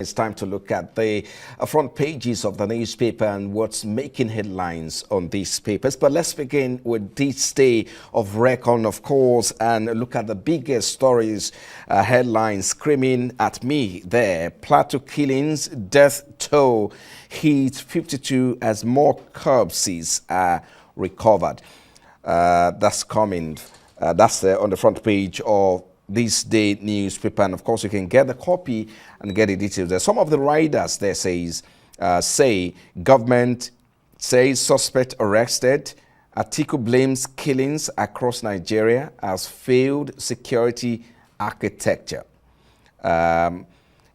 it's time to look at the front pages of the newspaper and what's making headlines on these papers. But let's begin with this day of reckoning, of course, and look at the biggest stories, headlines screaming at me there. Plateau killings, death toll hit 52 as more corpses are recovered. That's coming. That's on the front page of this day newspaper, and of course you can get the copy and get the details there. Some of the riders there say government says suspect arrested. Atiku blames killings across Nigeria as failed security architecture. And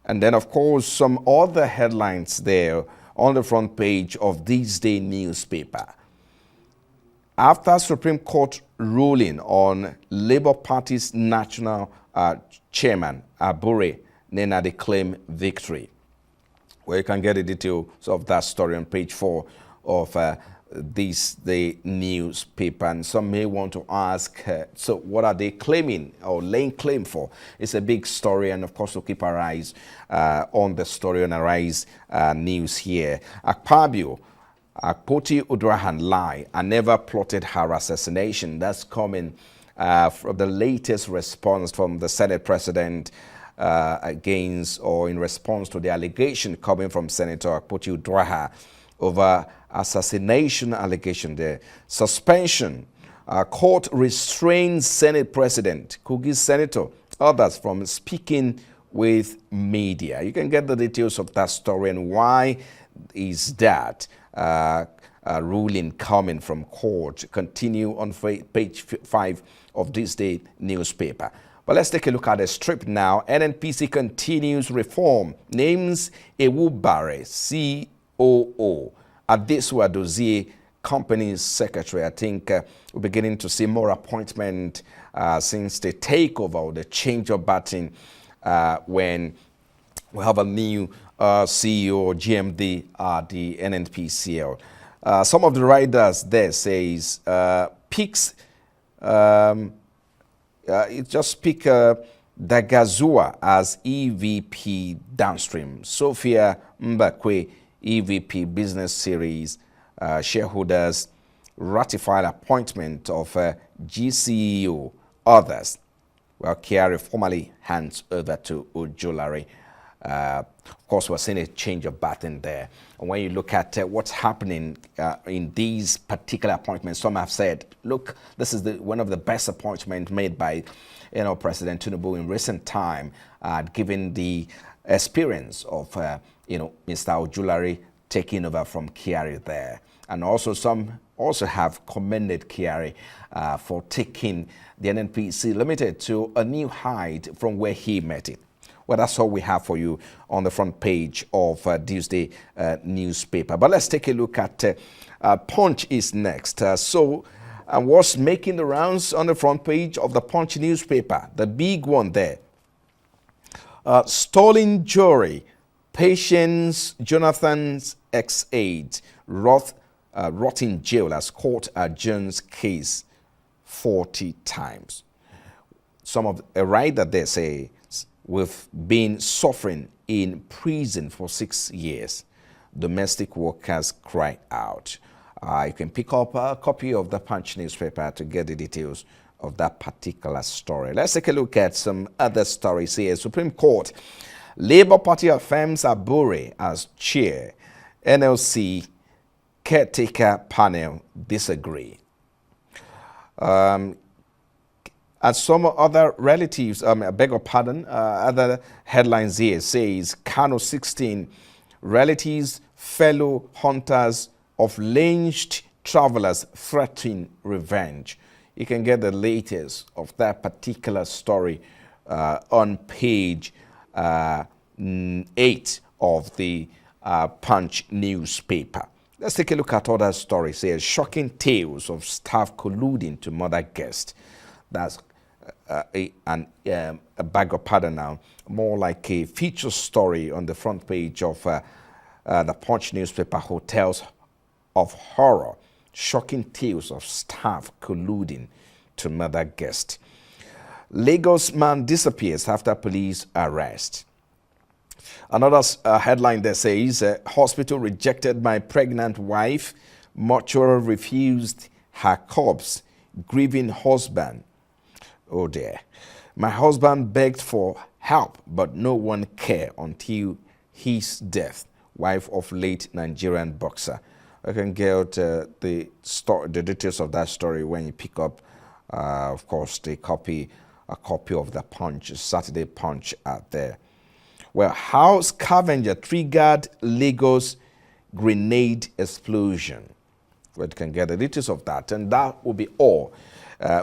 then of course some other headlines there on the front page of this day newspaper. After Supreme Court ruling on Labour Party's national chairman, Abure, Nena, they claim victory. Well, you can get the details of that story on page 4 of the newspaper. And some may want to ask, so what are they claiming or laying claim for? It's a big story, and of course we'll keep our eyes on the story on Arise News here. Akpabio, Akpoti Udrahan lie, I never plotted her assassination. That's coming from the latest response from the Senate President against or in response to the allegation coming from Senator Akpoti Udrahan over assassination allegation there. Suspension. Court restrains Senate President, Kogi Senator, others from speaking with media. You can get the details of that story and why is that ruling coming from court. Continue on page 5 of this day newspaper. But let's take a look at the strip now. NNPC continues reform. Names Ewubare COO. Adesua Dozie, company's secretary. I think we're beginning to see more appointment since the takeover or the change of batting when we have a new CEO or GMD at the NNPCL. Some of the riders there says picks, it just pick Dagazua as EVP downstream. Sophia Mbakwe, EVP business series. Shareholders ratified appointment of GCEO. Others, well, Kiari formally hands over to Ojulari. Of course, we're seeing a change of baton there. And when you look at what's happening in these particular appointments, some have said, look, this is one of the best appointments made by President Tinubu in recent time, given the experience of Mr. Ojulari taking over from Kiari there. And also some also have commended Kiari for taking the NNPC Limited to a new height from where he met it. Well, that's all we have for you on the front page of Tuesday newspaper. But let's take a look at Punch is next. What's making the rounds on the front page of the Punch newspaper? The big one there. Stolen jewelry. Patience Jonathan's ex-aide rot in jail as court adjourns case 40 times. Some of a rider there say, we've been suffering in prison for 6 years. Domestic workers cry out. You can pick up a copy of the Punch newspaper to get the details of that particular story. Let's take a look at some other stories here. Supreme Court. Labour Party affirms Abure as chair. NLC caretaker panel disagree. And some other relatives, I beg your pardon, other headlines here says, Kano 16, relatives, fellow hunters of lynched travelers threaten revenge. You can get the latest of that particular story on page 8 of the Punch newspaper. Let's take a look at other stories here. Shocking tales of staff colluding to murder guests. That's a bag of powder now, more like a feature story on the front page of the Punch newspaper. Hotels of horror, shocking tales of staff colluding to murder guest. Lagos man disappears after police arrest. Another headline there says, hospital rejected my pregnant wife, mortuary refused her corpse, grieving husband. Oh dear. My husband begged for help, but no one cared until his death. Wife of late Nigerian boxer. I can get the details of that story when you pick up, of course, a copy of the Punch, Saturday Punch out there. Well, house scavenger triggered Lagos grenade explosion. Well, you can get the details of that, and that will be all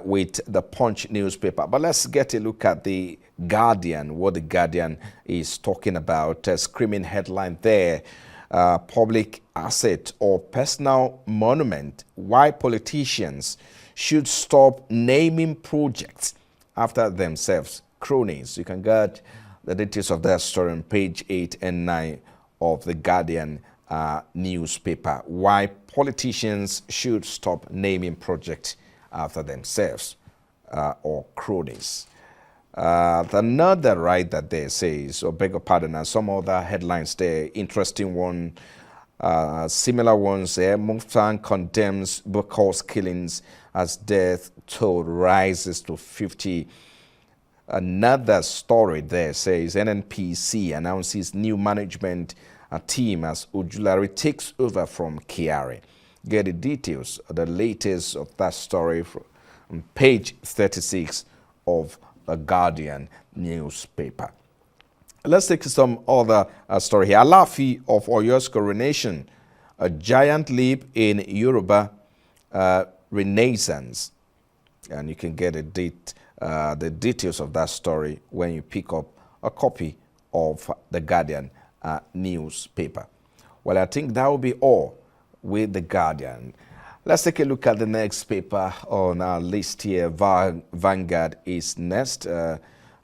with the Punch newspaper. But let's get a look at the Guardian, what the Guardian is talking about. A screaming headline there, public asset or personal monument, why politicians should stop naming projects after themselves cronies. You can get the details of that story on page 8 and 9 of the Guardian newspaper. Why politicians should stop naming projects after themselves or cronies. Another right that there says, or beg your pardon, and some other headlines there, interesting one, similar ones there. Muftan condemns Buko's killings as death toll rises to 50. Another story there says NNPC announces new management team as Ojulari takes over from Kyari. Get the details of the latest of that story on page 36 of the Guardian newspaper. Let's take some other story here. Alafi of Oyo's coronation, a giant leap in Yoruba renaissance. And you can get the details of that story when you pick up a copy of the Guardian newspaper. Well, I think that will be all with the Guardian. Let's take a look at the next paper on our list here. Vanguard is next. I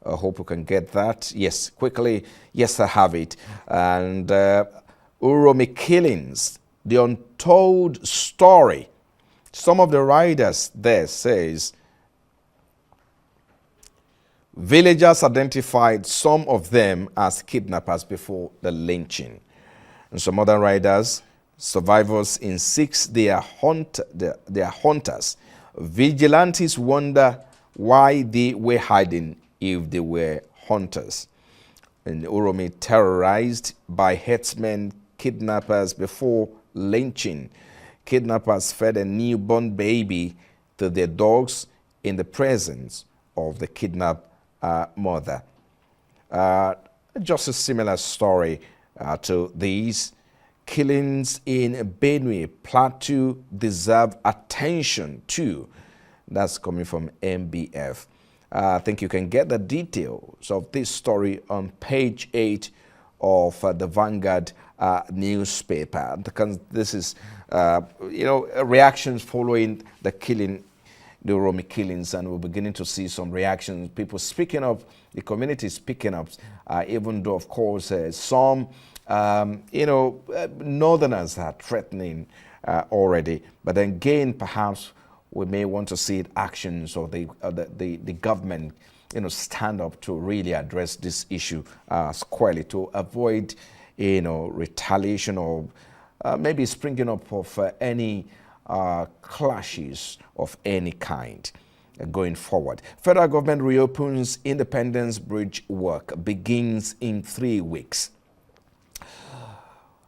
hope we can get that. Yes, quickly. Yes, I have it. And Uromi killings, the untold story. Some of the writers there says, villagers identified some of them as kidnappers before the lynching. And some other writers, survivors insist they are hunters. Vigilantes wonder why they were hiding if they were hunters. And Uromi terrorized by herdsmen, kidnappers before lynching. Kidnappers fed a newborn baby to their dogs in the presence of the kidnapped mother. Just a similar story to these. Killings in Benue, Plateau deserve attention too. That's coming from MBF. I think you can get the details of this story on page 8 of the Vanguard newspaper. Because this is, reactions following the killing, the Uromi killings, and we're beginning to see some reactions. People speaking up, the community speaking up, even though, of course, some northerners are threatening already. But then again, perhaps we may want to see actions or the government, stand up to really address this issue squarely to avoid, retaliation or maybe springing up of any clashes of any kind going forward. Federal government reopens Independence Bridge work, begins in 3 weeks.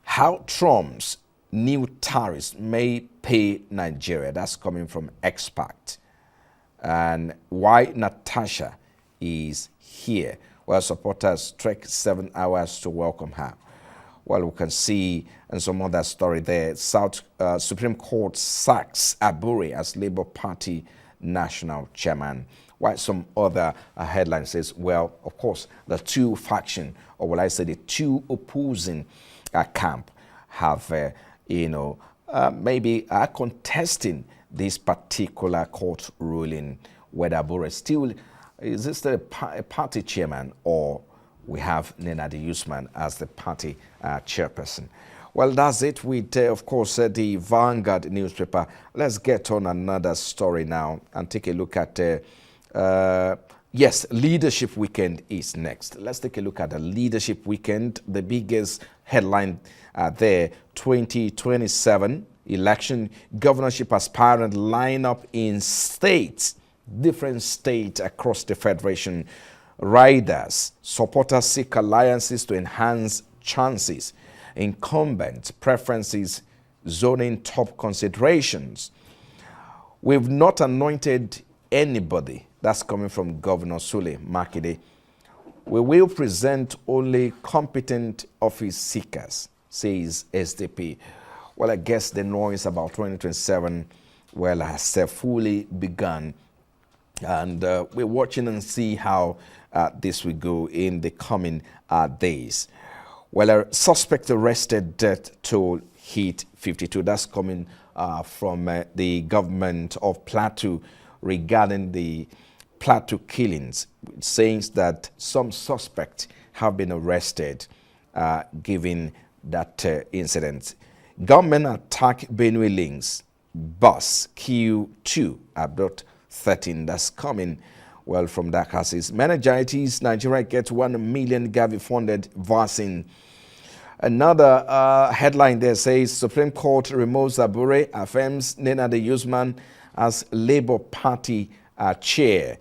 How Trump's new tariffs may pay Nigeria. That's coming from Expert. And why Natasha is here. Well, supporters trek 7 hours to welcome her. Well, we can see, and some other story there, Supreme Court sacks Abure as Labour Party national chairman. While some other headline says, well, of course, the two faction, or will I say the two opposing camp have, maybe are contesting this particular court ruling, whether Abure still, is this a party chairman, or we have Nenadi Usman as the party chairperson. Well, that's it with, of course, the Vanguard newspaper. Let's get on another story now and take a look at Yes, Leadership Weekend is next. Let's take a look at the Leadership Weekend. The biggest headline there, 2027 election governorship aspirant lineup in states, different states across the Federation. Riders, supporters seek alliances to enhance chances. Incumbent preferences, zoning top considerations. We've not anointed anybody. That's coming from Governor Sule Makinde. We will present only competent office seekers, says SDP. Well, I guess the noise about 2027, well, has fully begun. And we're watching and see how this will go in the coming days. Well, a suspect arrested, death toll hit 52. That's coming from the government of Plateau regarding the Plateau killings, saying that some suspects have been arrested given that incident. Government attack Benue links bus Q2 about 13. That's coming well from Dakar. Says meningitis, Nigeria gets 1 million Gavi funded vaccine. Another headline there says Supreme Court removes Abure, affirms Nena de Usman as Labour Party chair.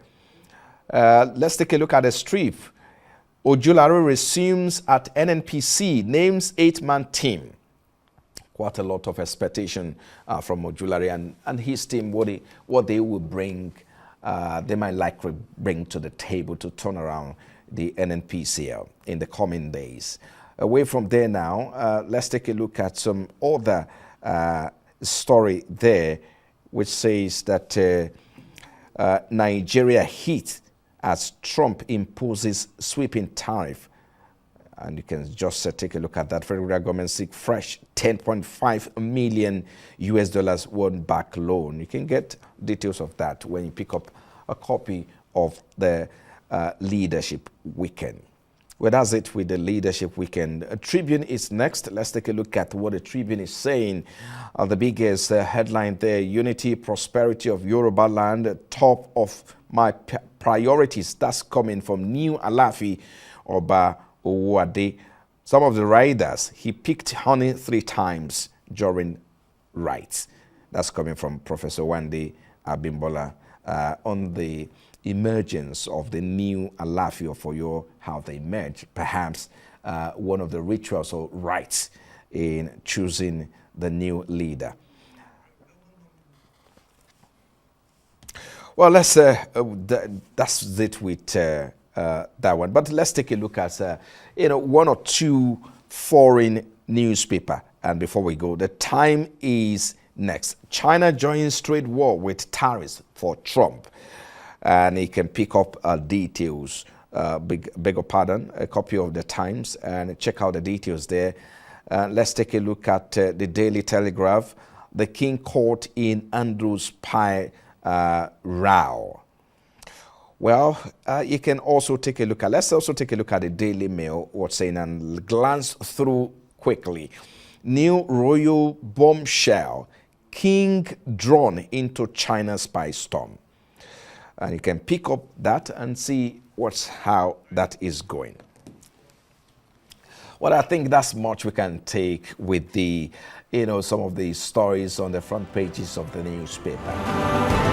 Let's take a look at the strip. Ojulari resumes at NNPC, names 8-man team. Quite a lot of expectation from Ojulari and his team, what they will bring, they might likely bring to the table to turn around the NNPCL in the coming days. Away from there now, let's take a look at some other story there, which says that Nigeria hit as Trump imposes sweeping tariff. And you can just take a look at that. Federal government seek fresh $10.5 million won back loan. You can get details of that when you pick up a copy of the Leadership Weekend. Well, that's it with the Leadership Weekend. A Tribune is next. Let's take a look at what the Tribune is saying. The biggest headline there, unity, prosperity of Yoruba land, top of my priorities. That's coming from New Alafi Oba Owade. Some of the riders, he picked honey 3 times during rites. That's coming from Professor Wande Abimbola on the emergence of the new Alafi of Oyo, how they emerged, perhaps one of the rituals or rites in choosing the new leader. Well, let's that's it with that one. But let's take a look at 1 or 2 foreign newspaper. And before we go, the time is next. China joins trade war with tariffs for Trump. And you can pick up details, beg your pardon, a copy of the Times and check out the details there. Let's take a look at the Daily Telegraph. The King Court in Andrews Pie row. Well, you can also take a look at, let's also take a look at the Daily Mail, what's saying, and glance through quickly. New royal bombshell, King drawn into China's spy storm. And you can pick up that and see how that is going. Well, I think that's much we can take with the, some of the stories on the front pages of the newspaper.